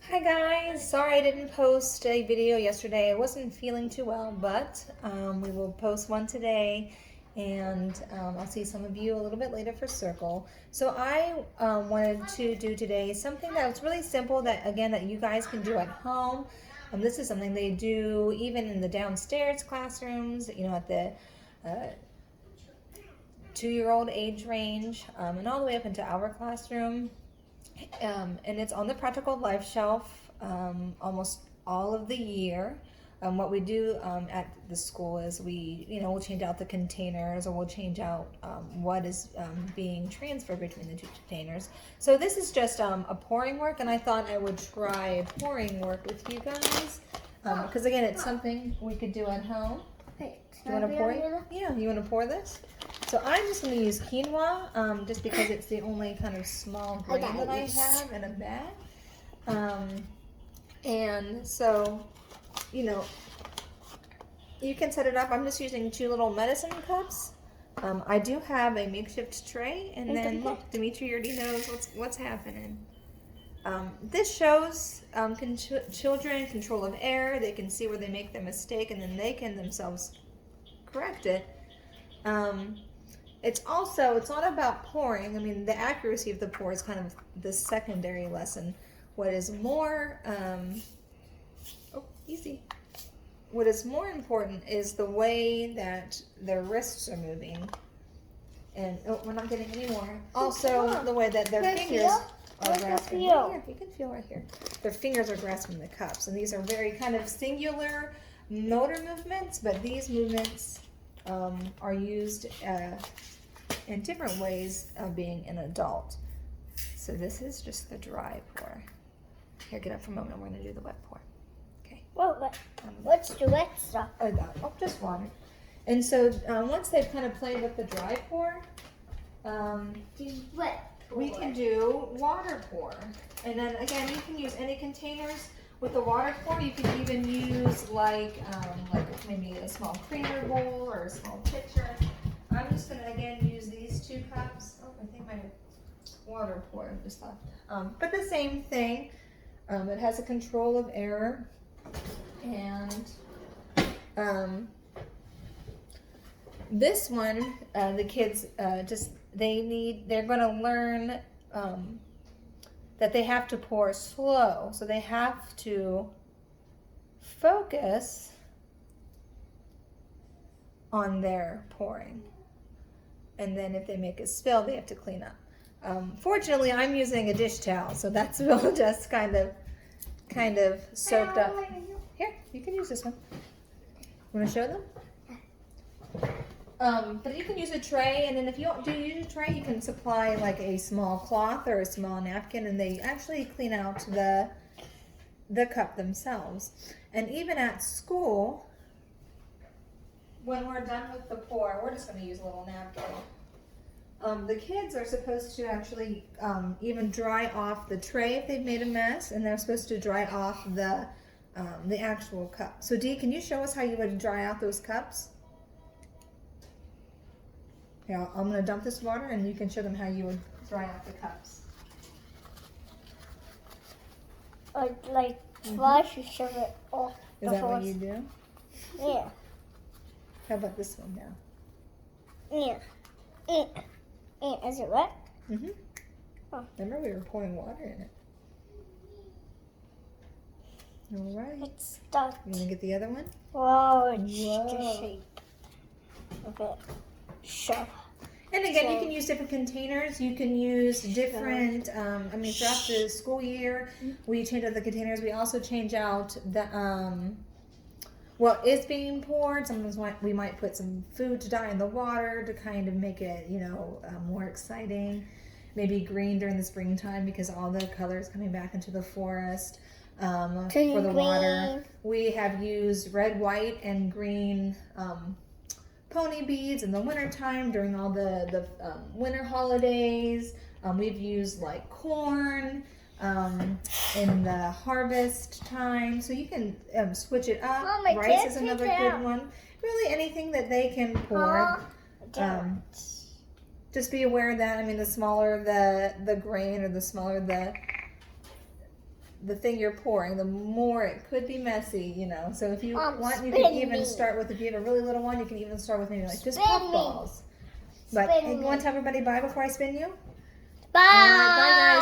Hi guys, sorry I didn't post a video yesterday. I wasn't feeling too well, but we will post one today, and I'll see some of you a little bit later for circle. So I wanted to do today something that was really simple that again that you guys can do at home. This is something they do even in the downstairs classrooms, at the 2-year-old age range, and all the way up into our classroom. And it's on the practical life shelf almost all of the year. What we do at the school is we'll change out the containers, or we'll change out what is being transferred between the two containers. So this is just a pouring work, and I thought I would try pouring work with you guys because again, it's something we could do at home. Wait, You want to pour it? Yeah, you want to pour this? So I'm just going to use quinoa, just because it's the only kind of small grain that I have in a bag. And so, you can set it up. I'm just using 2 little medicine cups. I do have a makeshift tray, and then look, Dimitri already knows what's happening. This shows children control of error. They can see where they make their mistake, and then they can themselves correct it. It's not about pouring. I mean, the accuracy of the pour is kind of the secondary lesson. What is more, What is more important is the way that their wrists are moving. And, we're not getting any more. Also, the way that their fingers are grasping. Right here. You can feel right here. Their fingers are grasping the cups. And these are very kind of singular motor movements, but these movements are used in different ways of being an adult. So this is just the dry pour. Here, get up for a moment. We're going to do the wet pour. Okay. Well, what's the wet stuff? Just water. And so once they've kind of played with the dry pour, we can do water pour. And then again, you can use any containers. With the water pour, you can even use like maybe a small creamer bowl or a small pitcher. I'm just going to again use these 2 cups. I think my water pour just left. But the same thing. It has a control of error, and this one, the kids they're going to learn that they have to pour slow. So they have to focus on their pouring. And then if they make a spill, they have to clean up. Fortunately, I'm using a dish towel, so that's all just kind of soaked up. Here, you can use this one. Want to show them? But you can use a tray, and then if you don't use a tray, you can supply like a small cloth or a small napkin, and they actually clean out the cup themselves. And even at school, when we're done with the pour, we're just going to use a little napkin. The kids are supposed to actually even dry off the tray if they've made a mess, and they're supposed to dry off the actual cup. So Dee, can you show us how you would dry out those cups? Yeah, I'm going to dump this water, and you can show them how you would dry out the cups. Twice you shove it off. Is that what you do? Yeah. How about this one now? Yeah. Is it wet? Mm-hmm. Oh. Remember, we were pouring water in it. All right. It's stuck. You want to get the other one? Whoa, it's the shape of it. Shove. And again, you can use different containers. You can use different, throughout the school year, we change out the containers. We also change out the, what is being poured. Sometimes we might put some food to dye in the water to kind of make it, more exciting. Maybe green during the springtime because all the colors coming back into the forest. For the water, we have used red, white, and green, pony beads in the wintertime during all the winter holidays. We've used like corn in the harvest time. So you can switch it up. Mom, rice is another good one. Really anything that they can pour. Just be aware that, the smaller the grain or the smaller the thing you're pouring, the more it could be messy, you know. So if you want, you spin can even me. start with, if you have a really little one, you can even start with maybe like just Spin me. puffballs. But Spin hey, you me. want to tell everybody bye before I spin you? Bye. All right, bye guys.